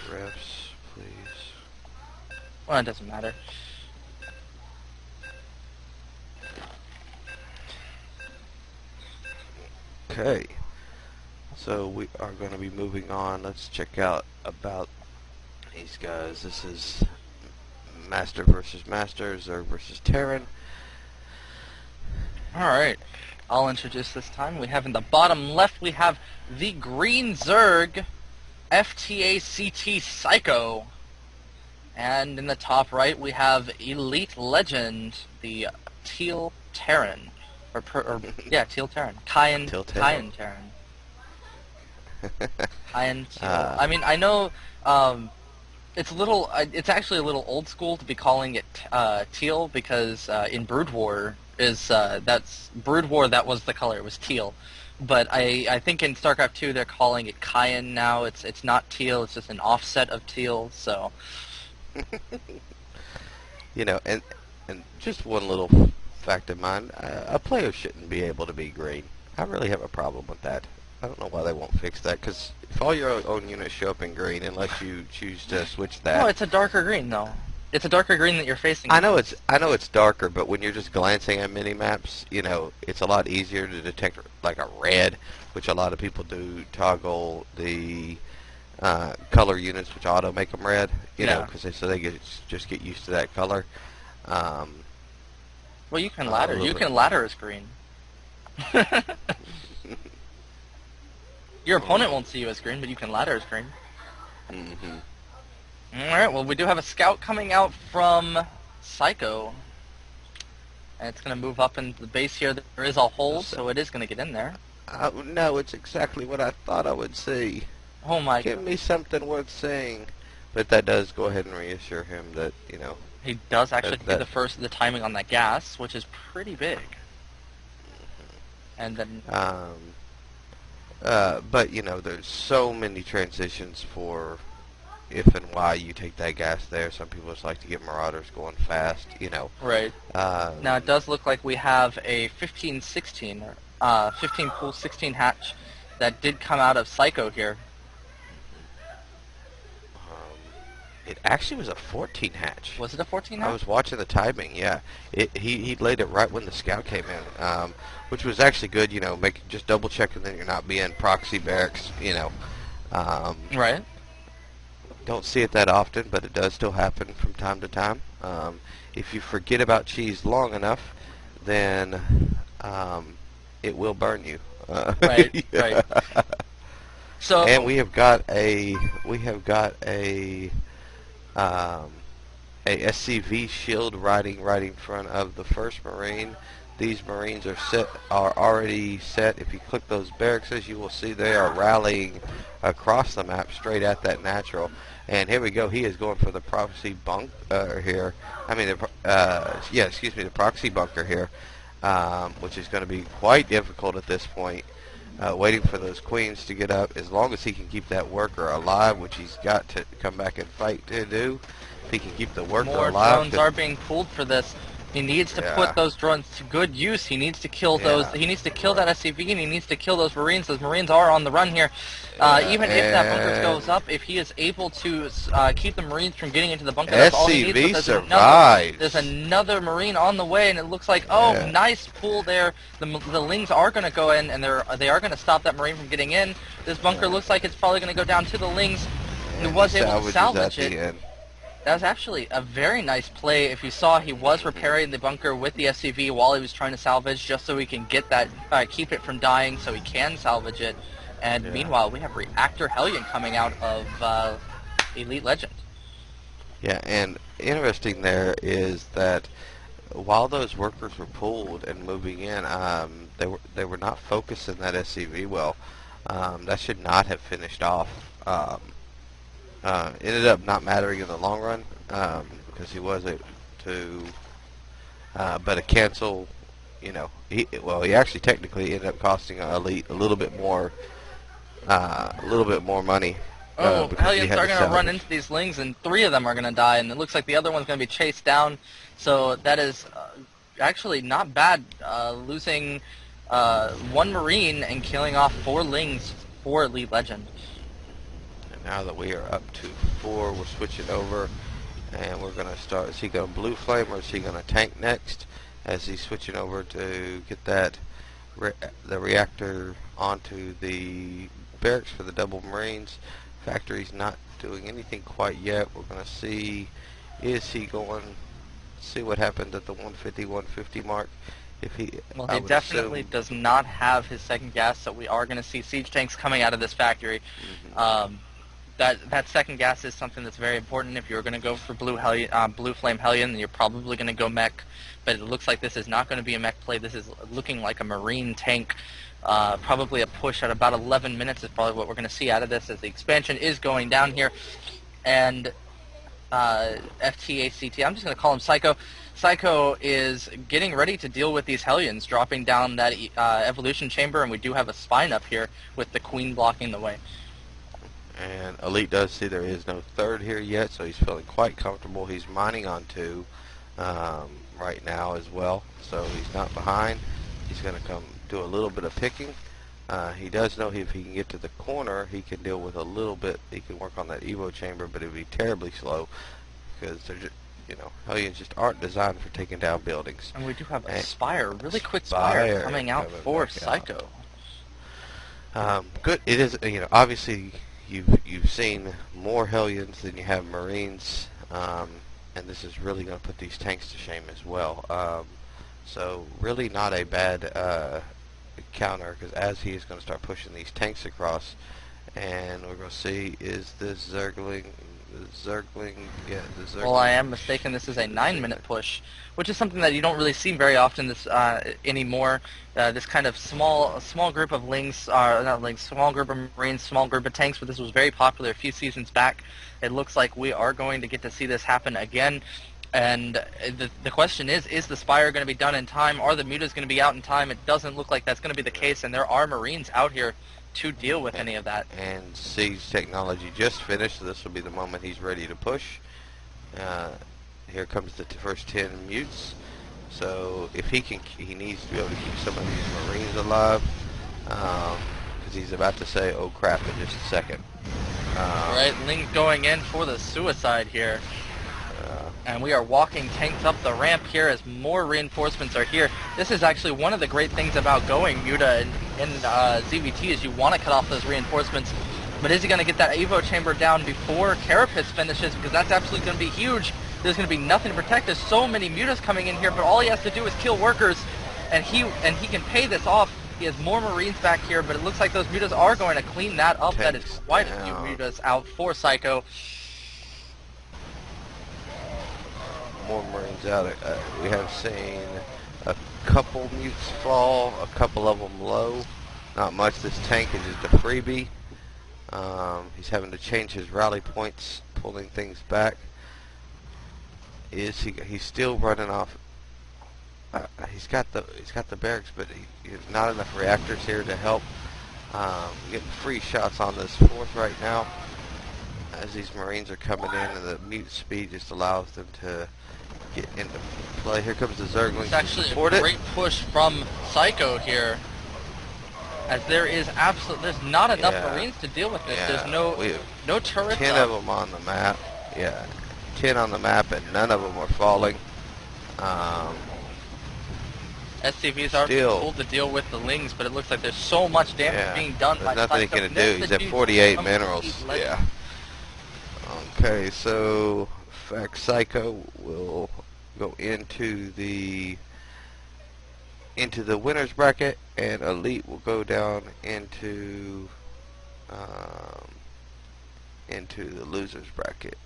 refs, please. Well, it doesn't matter. Okay. So we are going to be moving on. Let's check out about these guys. This is Master versus Master, Zerg versus Terran. Alright, I'll introduce this time. We have in the bottom left, we have the Green Zerg, FTaCtPsycho. And in the top right, we have eLiTeLegend, the Teal Terran. Yeah, Teal Terran. Cayenne Terran. Cayenne Teal. I mean, I know it's actually a little old school to be calling it teal because in Brood War that's Brood War, that was the color, it was teal. But I think in StarCraft 2 they're calling it cayenne now. It's not teal, it's just an offset of teal. So You know, and just one little fact of mine, a player shouldn't be able to be green. I really have a problem with that. I don't know why they won't fix that, because if all your own units show up in green, unless you choose to switch that... No, it's a darker green, though. It's a darker green that you're facing. I know it's darker, but when you're just glancing at mini-maps, you know, it's a lot easier to detect, like a red, which a lot of people do toggle the color units, which auto make them red, you know, because they just get used to that color. Well, you can ladder. You can ladder as green. Your opponent won't see you as green, but you can ladder as green. Alright, well, we do have a scout coming out from Psycho. And it's going to move up into the base here. There is a hole, so it is going to get in there. No, it's exactly what I thought I would see. Oh my Give me something worth seeing. But that does go ahead and reassure him that, you know... He does actually do the timing on that gas, which is pretty big. And then... but, you know, there's so many transitions for if and why you take that gas there. Some people just like to get Marauders going fast, you know. Right. Now, it does look like we have a 15-16, 15 pool 16 hatch that did come out of Psycho here. It actually was a 14 hatch. Was it a 14 hatch? I was watching the timing, yeah. He laid it right when the scout came in, which was actually good, you know, just double checking that you're not being proxy barracks, you know. Right. Don't see it that often, but it does still happen from time to time. If you forget about cheese long enough, then it will burn you. Right, right. So, and we have got a SCV shield riding right in front of the first Marine. These Marines are already set. If you click those barracks, you will see they are rallying across the map straight at that natural. And here we go. He is going for the proxy bunker here. I mean, the proxy bunker here, which is going to be quite difficult at this point. Waiting for those queens to get up. As long as he can keep that worker alive, which he's got to come back and fight to do. If he can keep the worker alive. More drones are being pulled for this. He needs to put those drones to good use. He needs to kill those. He needs to kill that SCV, and he needs to kill those Marines. Those Marines are on the run here. Even if that bunker goes up, if he is able to keep the Marines from getting into the bunker, that's all he needs. There's another Marine on the way, and it looks like, nice pull there. The Lings are going to go in, and they are going to stop that Marine from getting in. This bunker looks like it's probably going to go down to the Lings. He was able to salvage it. That was actually a very nice play. If you saw, he was repairing the bunker with the SCV while he was trying to salvage, just so he can get that, keep it from dying, so he can salvage it. And meanwhile, we have Reactor Hellion coming out of eLiTeLegend. Yeah, and interesting there is that while those workers were pulled and moving in, they were not focusing that SCV well. That should not have finished off. Ended up not mattering in the long run because he wasn't to, but a cancel, you know, he actually technically ended up costing Elite a little bit more money. Hellions are going to run into these Lings, and 3 of them are going to die, and it looks like the other one's going to be chased down. So that is actually not bad, losing 1 Marine and killing off 4 Lings for eLiTeLegend. Now that we are up to 4, we're switching over, and we're going to start. Is he going to blue flame, or is he going to tank next? As he's switching over to get that the reactor onto the barracks for the double marines. Factory's not doing anything quite yet. We're going to see, is he going, see what happens at the 150 mark. If he, well, he definitely does not have his second gas, so we are going to see siege tanks coming out of this factory. That second gas is something that's very important. If you're going to go for blue flame Hellion, then you're probably going to go mech. But it looks like this is not going to be a mech play. This is looking like a marine tank. Probably a push at about 11 minutes is probably what we're going to see out of this, as the expansion is going down here. And FTaCT, I'm just going to call him Psycho. Psycho is getting ready to deal with these Hellions, dropping down that evolution chamber, and we do have a spine up here with the Queen blocking the way. And Elite does see there is no third here yet, so he's feeling quite comfortable. He's mining on 2 right now as well, so he's not behind. He's going to come do a little bit of picking. He does know if he can get to the corner, he can deal with a little bit. He can work on that Evo chamber, but it would be terribly slow because they're just, you know, Hellions just aren't designed for taking down buildings. And we do have a Spire, really quick Spire coming out for Psycho. Good. It is, you know, obviously you've seen more Hellions than you have Marines, and this is really going to put these tanks to shame as well. So really not a bad counter, because as he is going to start pushing these tanks across, and we're going to see, is this Zergling, yeah, the Zergling. Well, I am mistaken. This is a 9-minute push, which is something that you don't really see very often anymore. This kind of small group of small group of Marines, small group of tanks, but this was very popular a few seasons back. It looks like we are going to get to see this happen again. And the question is the Spire going to be done in time? Are the mutas going to be out in time? It doesn't look like that's going to be the case, and there are Marines out here to deal with any of that. And Siege technology just finished, so this will be the moment he's ready to push. Here comes the first 10 mutes. So if he needs to be able to keep some of these Marines alive, because he's about to say, "Oh crap!" in just a second. Right, Ling going in for the suicide here. And we are walking tanks up the ramp here as more reinforcements are here. This is actually one of the great things about going Muta in ZVT, is you want to cut off those reinforcements. But is he going to get that Evo chamber down before Carapace finishes? Because that's absolutely going to be huge. There's going to be nothing to protect. There's so many Mutas coming in here, but all he has to do is kill workers, and he can pay this off. He has more Marines back here, but it looks like those Mutas are going to clean that up. That is quite a few Mutas out for Psycho. More Marines out. We have seen a couple mutes fall, a couple of them low. Not much. This tank is just a freebie. He's having to change his rally points, pulling things back. He's still running off. He's got the barracks, but he's not enough reactors here to help. Getting free shots on this 4th right now, as these Marines are coming in, and the mute speed just allows them to get into play. Here comes the Zergling. It's actually a great push from Psycho here, as there's not enough Marines to deal with this. There's no turrets. 10 of them on the map. Yeah, 10 on the map, and none of them are falling. SCVs are able to deal with the Lings, but it looks like there's so much damage being done by nothing he can do. He's at 48 minerals. Yeah. Okay, so FTaCtPsycho will go into the winners bracket, and Elite will go down into the losers bracket.